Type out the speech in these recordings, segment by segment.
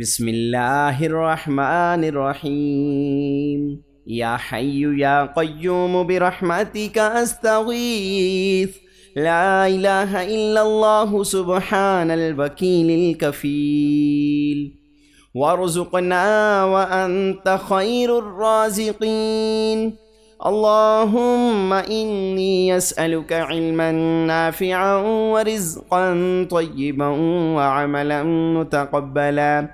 بسم الله الرحمن الرحيم. يا حي يا قيوم برحمتك أستغيث. لا إله إلا الله سبحان الوكيل الكفيل. وارزقنا وأنت خير الرازقين. اللهم إني أسألك علما نافعا ورزقا طيبا وعملا متقبلا.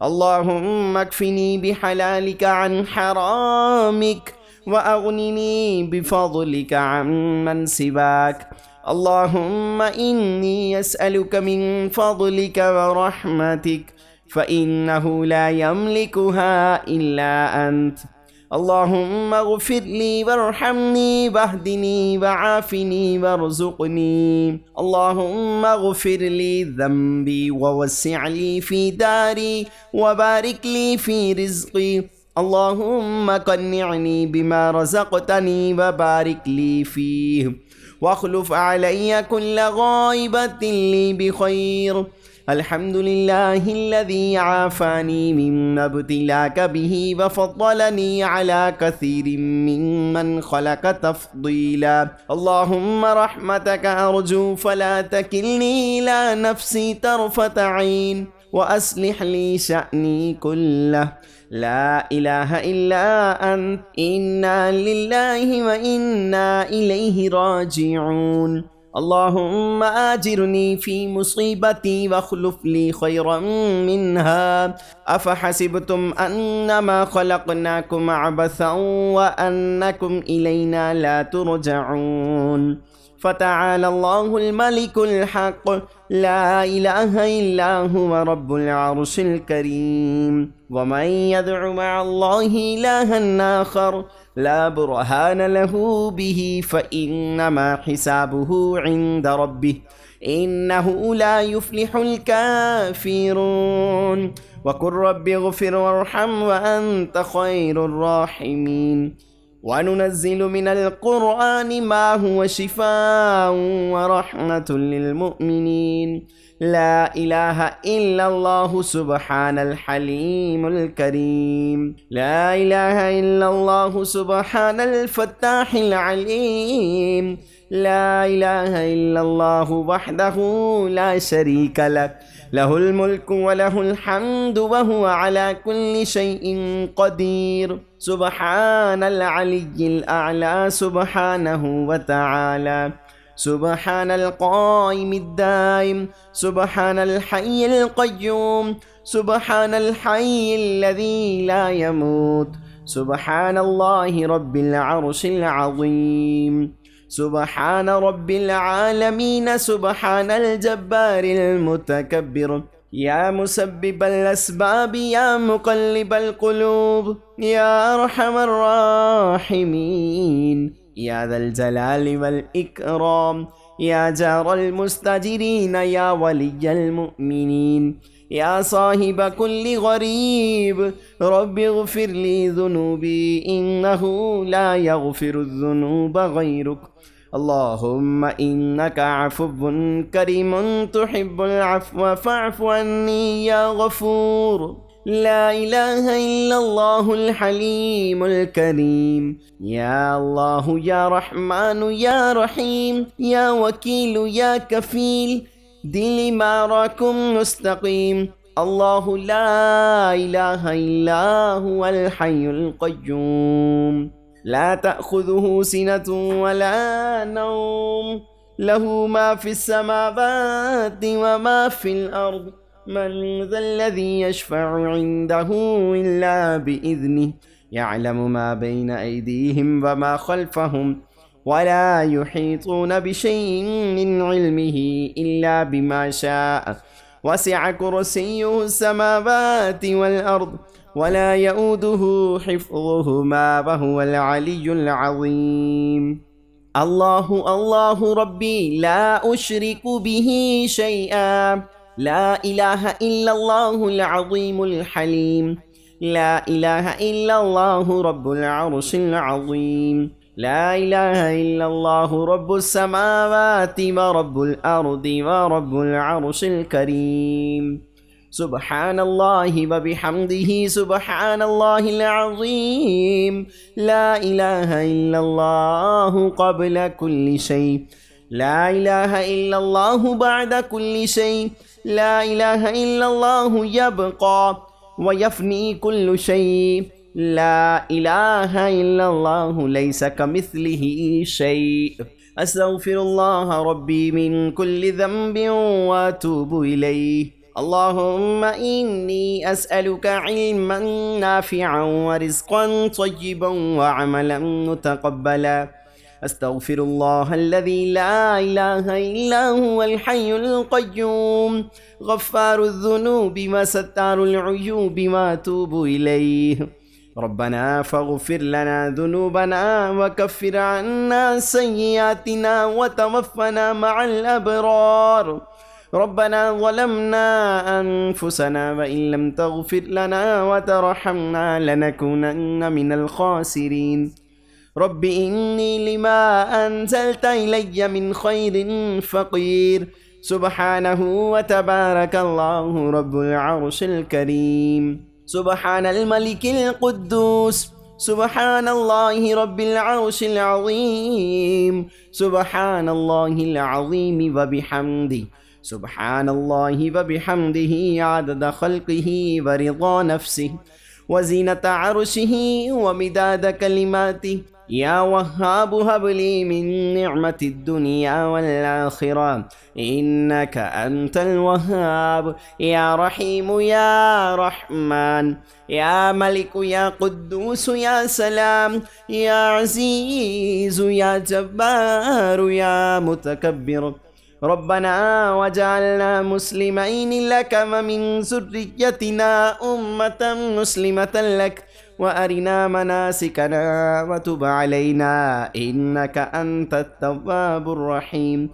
اللهم اكفني بحلالك عن حرامك وأغنني بفضلك عمن سواك. اللهم إني أسألك من فضلك ورحمتك فإنه لا يملكها إلا أنت. اللهم اغفر لي وارحمني واهدني وعافني وارزقني. اللهم اغفر لي ذنبي ووسع لي في داري وبارك لي في رزقي. اللهم قنعني بما رزقتني وبارك لي فيه واخلف علي كل غائبة لي بخير. الحمد لله الذي عافاني مما ابتلاك به وفضلني على كثير ممن خلق تفضيلا. اللهم رحمتك أرجو فلا تكلني إلى نفسي طرفة عين وأصلح لي شأني كله. لا إله إلا أنت إنا لله وإنا إليه راجعون. اللهم آجرني في مصيبتي واخلف لي خيرا منها. أفحسبتم أنما خلقناكم عبثا وأنكم إلينا لا ترجعون. فتعالى الله الملك الحق لا إله إلا هو رب العرش الكريم. ومن يدع مع الله إلها آخر لا برهان له به فإنما حسابه عند ربه إنه لا يفلح الكافرون. وقل رب اغفر وارحم وأنت خير الراحمين. وننزل من القرآن ما هو شفاء ورحمة للمؤمنين. لا إله إلا الله سبحان الحليم الكريم. لا إله إلا الله سبحان الفتاح العليم. لا إله إلا الله وحده لا شريك له له الملك وله الحمد وهو على كل شيء قدير. سبحان العلي الأعلى سبحانه وتعالى. سبحان القائم الدائم. سبحان الحي القيوم. سبحان الحي الذي لا يموت. سبحان الله رب العرش العظيم. سبحان رب العالمين. سبحان الجبار المتكبر. يا مسبب الأسباب يا مقلب القلوب يا أرحم الراحمين يا ذا الجلال والإكرام. يا جار المستجرين يا ولي المؤمنين يا صاحب كل غريب. رب اغفر لي ذنوبي إنه لا يغفر الذنوب غيرك. اللهم إنك عفو كريم تحب العفو فاعف عني يا غفور. لا إله إلا الله الحليم الكريم. يا الله يا رحمن يا رحيم يا وكيل يا كفيل دل ما راكم مستقيم. الله لا إله إلا هو الحي القيوم لا تأخذه سنة ولا نوم له ما في السماوات وما في الأرض. من ذا الذي يشفع عنده إلا بإذنه يعلم ما بين أيديهم وما خلفهم ولا يحيطون بشيء من علمه إلا بما شاء. وسع كرسيه السماوات والأرض ولا يؤوده حفظهما وهو العلي العظيم. الله الله ربي لا أشرك به شيئا. لا إله إلا الله العظيم الحليم. لا إله إلا الله رب العرش العظيم. لا إله إلا الله رب السماوات ورب الأرض ورب العرش الكريم. سبحان الله وبحمده سبحان الله العظيم. لا إله إلا الله قبل كل شيء، لا إله إلا الله بعد كل شيء، لا إله إلا الله يبقى ويفني كل شيء، لا إله إلا الله ليس كمثله شيء. أستغفر الله ربي من كل ذنب وأتوب إليه. اللهم إني أسألك علما نافعا ورزقا طيبا وعملا متقبلا. أستغفر الله الذي لا إله إلا هو الحي القيوم، غفار الذنوب وستار العيوب، وأتوب إليه. ربنا فاغفر لنا ذنوبنا وكفر عنا سيئاتنا وتوفنا مع الأبرار. ربنا ظلمنا أنفسنا وإن لم تغفر لنا وترحمنا لنكونن من الخاسرين. رب إني لما أنزلت إلي من خير فقير. سبحانه وتبارك الله رب العرش الكريم. سبحان الملك القدوس، سبحان الله رب العرش العظيم، سبحان الله العظيم وبحمده، سبحان الله وبحمده عدد خلقه ورضا نفسه وزينة عرشه ومداد كلماته. يا وهاب هب لي من نعمة الدنيا والآخرة إنك أنت الوهاب. يا رحيم يا رحمن، يا ملك يا قدوس يا سلام، يا عزيز يا جبار يا متكبر. ربنا وجعلنا مسلمين لك ومن ذريتنا أمة مسلمة لك، وأرنا مناسكنا وتب علينا إنك أنت التواب الرحيم.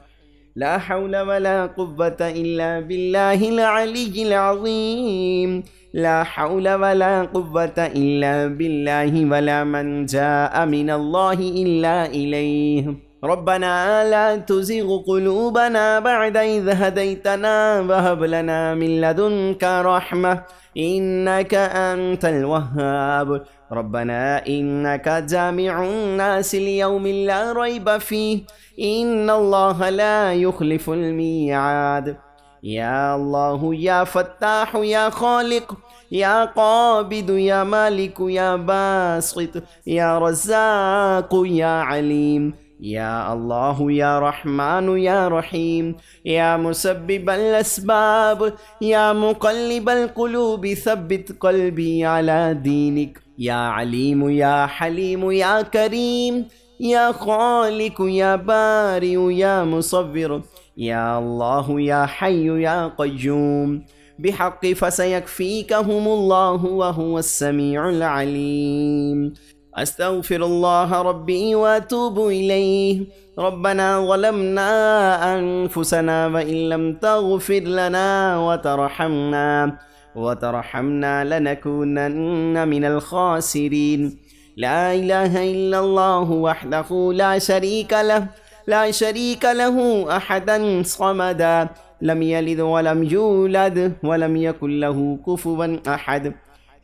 لا حول ولا قوة إلا بالله العلي العظيم. لا حول ولا قوة إلا بالله ولا من جاء من الله إلا إليه. ربنا لا تزغ قلوبنا بعد إذ هديتنا وهب لنا من لدنك رحمة إنك أنت الوهاب. ربنا إنك جامع الناس ليوم لا ريب فيه إن الله لا يخلف الميعاد. يا الله يا فتاح يا خالق يا قابض يا مالك يا باسط يا رزاق يا عليم. يا الله يا رحمن يا رحيم، يا مسبب الأسباب، يا مقلب القلوب ثبت قلبي على دينك. يا عليم يا حليم يا كريم، يا خالق يا بارئ يا مصور. يا الله يا حي يا قيوم، بحق فسيكفيكهم الله وهو السميع العليم. أستغفر الله ربي وأتوب إليه. ربنا ظلمنا أنفسنا وإن لم تغفر لنا وترحمنا لنكونن من الخاسرين. لا إله إلا الله وحده لا شريك له أحدا صمدا، لم يلد ولم يولد ولم يكن له كفوا أحد.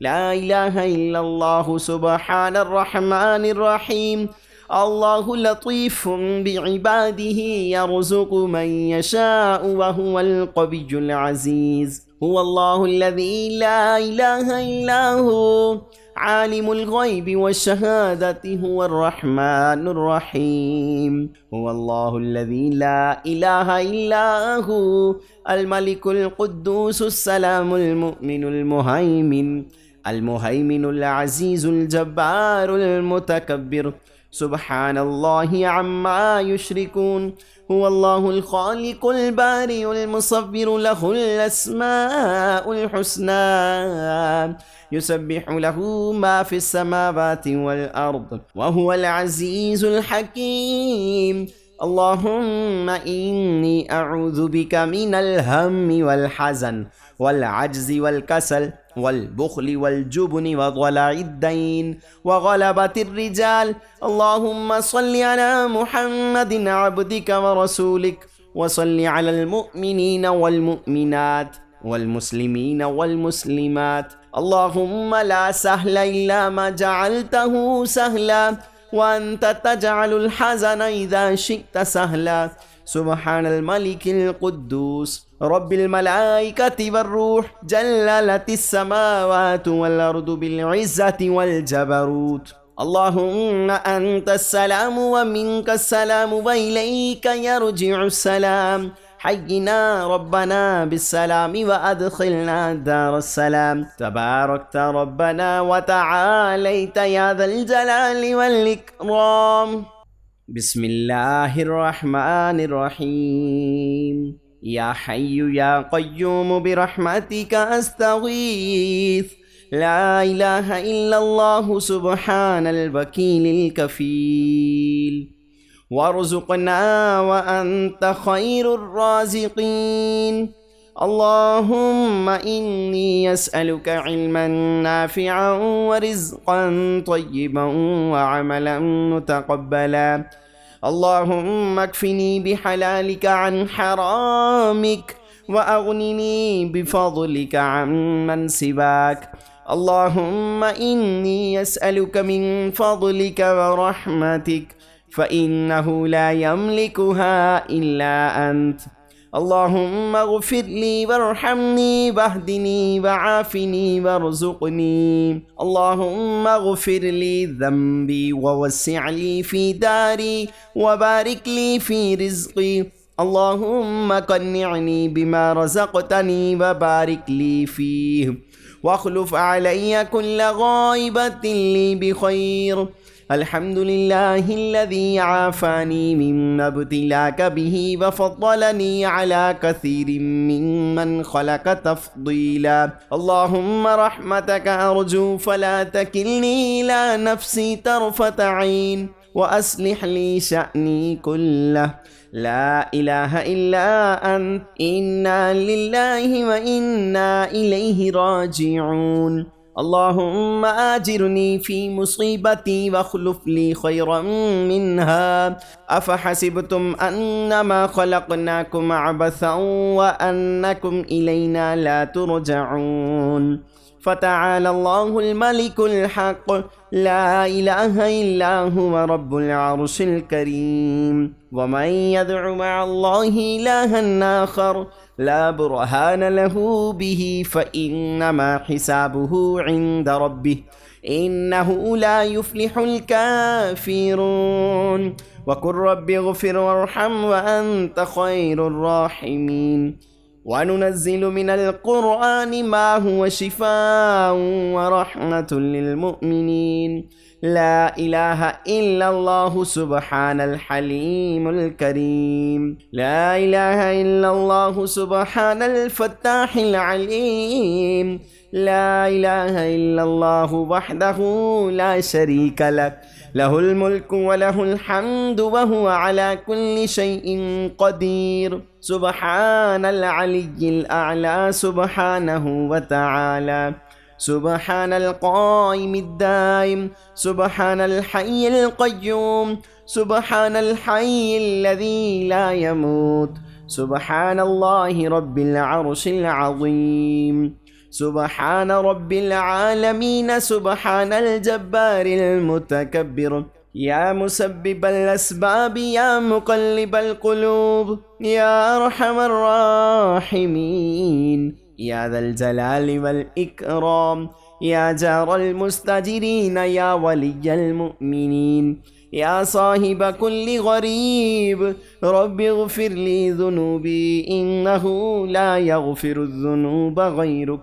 لا إله إلا الله سبحان الرحمن الرحيم. الله لطيف بعباده يرزق من يشاء وهو القوي العزيز. هو الله الذي لا إله إلا هو عالم الغيب والشهادة هو الرحمن الرحيم. هو الله الذي لا إله إلا هو الملك القدوس السلام المؤمن المهيمن العزيز الجبار المتكبر. سبحان الله عما يشركون. هو الله الخالق البارئ المصور، له الأسماء الحسنى، يسبح له ما في السماوات والأرض وهو العزيز الحكيم. اللهم إني أعوذ بك من الهم والحزن والعجز والكسل والبخل والجبن وضلع الدين وغلبة الرجال. اللهم صل على محمد عبدك ورسولك، وصل على المؤمنين والمؤمنات والمسلمين والمسلمات. اللهم لا سهل إلا ما جعلته سهلا، وأنت تجعل الحزن إذا شئت سهلا. سبحان الملك القدوس رب الملائكة والروح، جللت السماوات والأرض بالعزة والجبروت. اللهم أنت السلام ومنك السلام وإليك يرجع السلام. حينا ربنا بالسلام وأدخلنا دار السلام. تباركت ربنا وتعاليت يا ذا الجلال والإكرام. بسم الله الرحمن الرحيم. يا حي يا قيوم برحمتك أستغيث. لا إله إلا الله سبحان الوكيل الكفيل. وارزقنا وأنت خير الرازقين. اللهم إني أسألك علما نافعا ورزقا طيبا وعملا متقبلا. اللهم اكفني بحلالك عن حرامك، وأغنني بفضلك عمن سواك. اللهم إني أسألك من فضلك ورحمتك، فإنه لا يملكها إلا أنت. اللهم اغفر لي وارحمني واهدني وعافني وارزقني. اللهم اغفر لي ذنبي ووسع لي في داري وبارك لي في رزقي. اللهم قنعني بما رزقتني وبارك لي فيه، واخلف علي كل غائبة لي بخير. الحمد لله الذي عافاني مما ابتلاك به وفضلني على كثير ممن خلق تفضيلا. اللهم رحمتك أرجو فلا تكلني إلى نفسي طرفة عين، وأصلح لي شأني كله. لا إله إلا أنت، إنا لله وإنا إليه راجعون. اللهم آجرني في مصيبتي واخلف لي خيرا منها. أفحسبتم أنما خلقناكم عبثا وأنكم إلينا لا ترجعون. فتعالى الله الملك الحق، لا إله إلا هو رب العرش الكريم. ومن يدع مع الله إلها آخر لا برهان له به فإنما حسابه عند ربه، إنه لا يفلح الكافرون. وقل رب اغفر وارحم وأنت خير الراحمين. وننزل من القرآن ما هو شفاء ورحمة للمؤمنين. لا إله إلا الله سبحان الحليم الكريم. لا إله إلا الله سبحان الفتاح العليم. لا إله إلا الله وحده لا شريك له، له الملك وله الحمد وهو على كل شيء قدير. سبحان العلي الأعلى سبحانه وتعالى. سبحان القائم الدائم. سبحان الحي القيوم. سبحان الحي الذي لا يموت. سبحان الله رب العرش العظيم. سبحان رب العالمين. سبحان الجبار المتكبر. يا مسبب الأسباب يا مقلب القلوب يا أرحم الراحمين، يا ذا الجلال والإكرام، يا جار المستجرين، يا ولي المؤمنين، يا صاحب كل غريب. رب اغفر لي ذنوبي إنه لا يغفر الذنوب غيرك.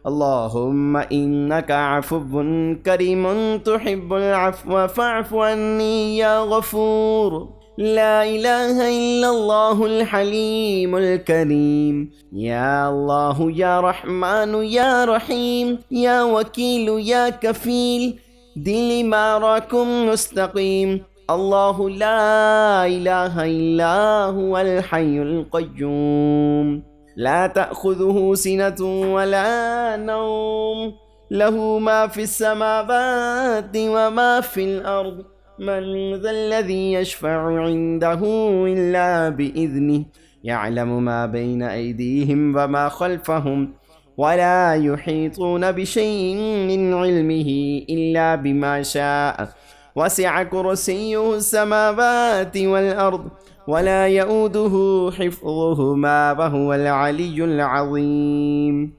اللهم إنك عفو كريم تحب العفو فاعف عني يا غفور. لا إله إلا الله الحليم الكريم. يا الله يا رحمن يا رحيم يا وكيل يا كفيل، دل ما راكم مستقيم. الله لا إله إلا هو الحي القيوم، لا تأخذه سنة ولا نوم، له ما في السماوات وما في الأرض. من ذا الذي يشفع عنده إلا بإذنه، يعلم ما بين أيديهم وما خلفهم ولا يحيطون بشيء من علمه إلا بما شاء وسع كرسيه السماوات والأرض ولا يؤوده حفظهما وهو العلي العظيم.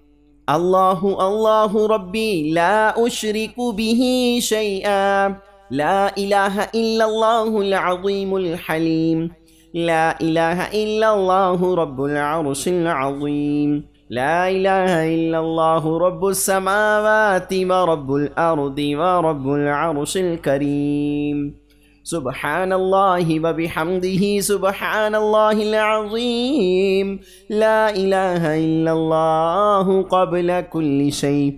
الله الله ربي لا أشرك به شيئا. لا إله إلا الله العظيم الحليم. لا إله إلا الله رب العرش العظيم. لا إله إلا الله رب السماوات ورب الأرض ورب العرش الكريم. سبحان الله وبحمده سبحان الله العظيم. لا إله إلا الله قبل كل شيء.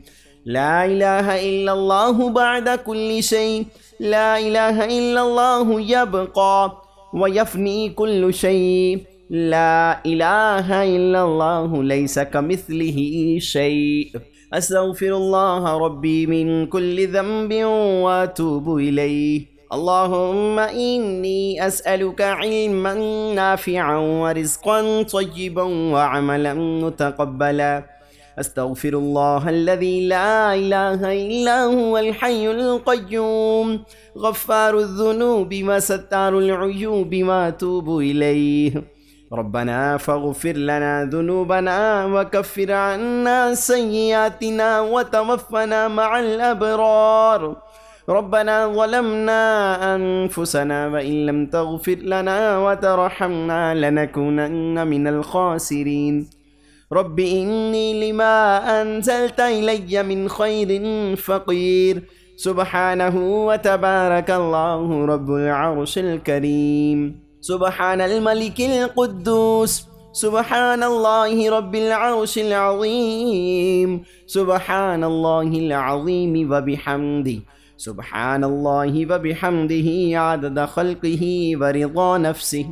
لا إله إلا الله بعد كل شيء. لا إله إلا الله يبقى ويفني كل شيء. لا إله إلا الله ليس كمثله شيء. أستغفر الله ربي من كل ذنب وأتوب إليه. اللهم إني أسألك علما نافعا ورزقا طيبا وعملا متقبلا. أستغفر الله الذي لا إله إلا هو الحي القيوم غفار الذنوب وستار العيوب وأتوب إليه. ربنا فاغفر لنا ذنوبنا وكفر عنا سيئاتنا وتوفنا مع الأبرار. ربنا ظلمنا أنفسنا وإن لم تغفر لنا وترحمنا لنكونن من الخاسرين. رب إني لما أنزلت إلي من خير فقير. سبحانه وتبارك الله رب العرش الكريم. سبحان الملك القدوس. سبحان الله رب العرش العظيم. سبحان الله العظيم وبحمده. سبحان الله وبحمده عدد خلقه ورضا نفسه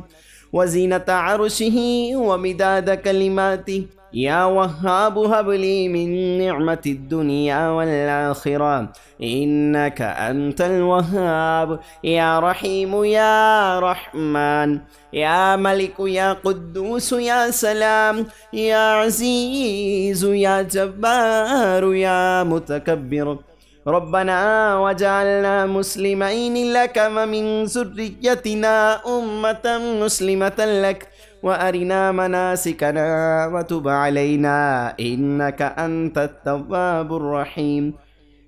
وزينة عرشه ومداد كلماته. يا وهاب هب لي من نعمة الدنيا والآخرة إنك أنت الوهاب. يا رحيم يا رحمن يا ملك يا قدوس يا سلام يا عزيز يا جبار يا متكبر. ربنا وجعلنا مسلمين لك ومن ذريتنا أمة مسلمة لك وأرنا مناسكنا وتب علينا إنك أنت التواب الرحيم.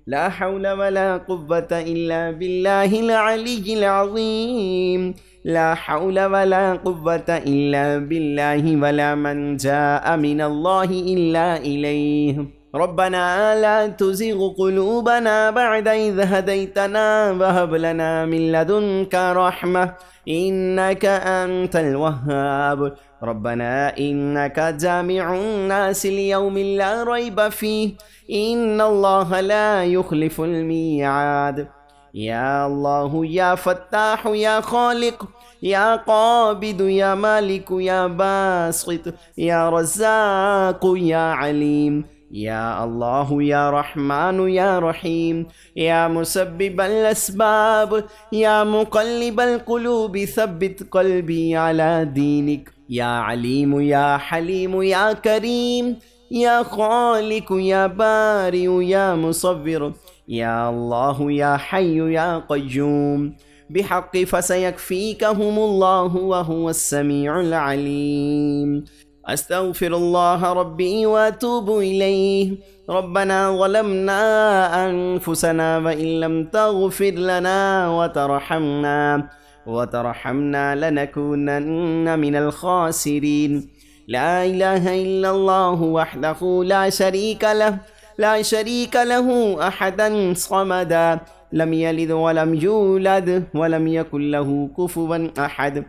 لا حول ولا قوة إلا بالله العلي العظيم. لا حول ولا قوة إلا بالله ولا من جاء من الله إلا إليه. ربنا لا تزغ قلوبنا بعد إذ هديتنا وهب لنا من لدنك رحمة إنك أنت الوهاب. ربنا إنك جامع الناس ليوم لا ريب فيه إن الله لا يخلف الميعاد. يا الله يا فتاح يا خالق يا قابض يا مالك يا باسط يا رزاق يا عليم. يا الله يا رحمن يا رحيم يا مسبب الأسباب يا مقلب القلوب ثبت قلبي على دينك. يا عليم يا حليم يا كريم يا خالق يا بارئ يا مصور. يا الله يا حي يا قيوم بحق فسيكفيكهم الله وهو السميع العليم. أستغفر الله ربي وأتوب إليه. ربنا ظلمنا أنفسنا وإن لم تغفر لنا وترحمنا لنكونن من الخاسرين. لا إله إلا الله وحده لا شريك له أحدا صمدا لم يلد ولم يولد ولم يكن له كفوا أحد.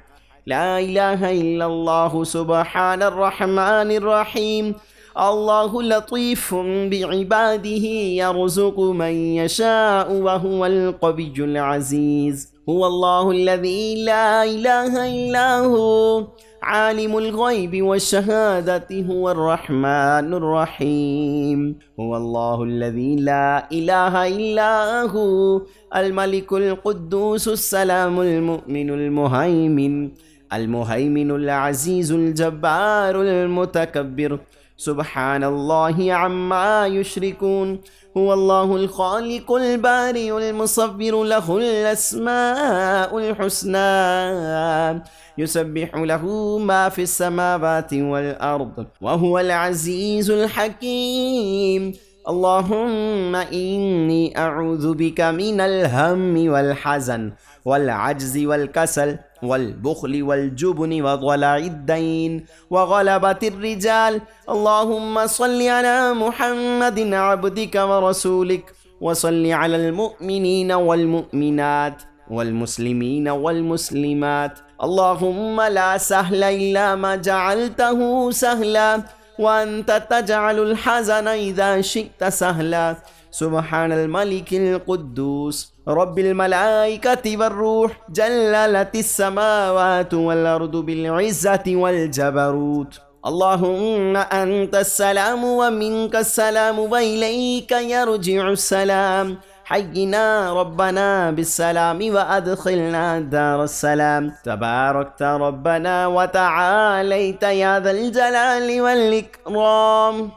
لا إله إلا الله سبحان الرحمن الرحيم. الله لطيف بعباده يرزق من يشاء وهو القوي العزيز. هو الله الذي لا إله إلا هو عالم الغيب والشهادة هو الرحمن الرحيم. هو الله الذي لا إله إلا هو الملك القدوس السلام المؤمن المهيمن المهيمن العزيز الجبار المتكبر سبحان الله عما يشركون هو الله الخالق البارئ المصور له الأسماء الحسنى يسبح له ما في السماوات والأرض وهو العزيز الحكيم اللهم إني أعوذ بك من الهم والحزن والعجز والكسل والبخل والجبن وضلع الدين وغلبة الرجال اللهم صل على محمد عبدك ورسولك وصل على المؤمنين والمؤمنات والمسلمين والمسلمات اللهم لا سهل إلا ما جعلته سهلا وأنت تجعل الحزن إذا شئت سهلا سبحان الملك القدوس رب الملائكة والروح جللت السماوات والأرض بالعزة والجبروت اللهم أنت السلام ومنك السلام وإليك يرجع السلام حينا ربنا بالسلام وأدخلنا دار السلام تباركت ربنا وتعاليت يا ذا الجلال والإكرام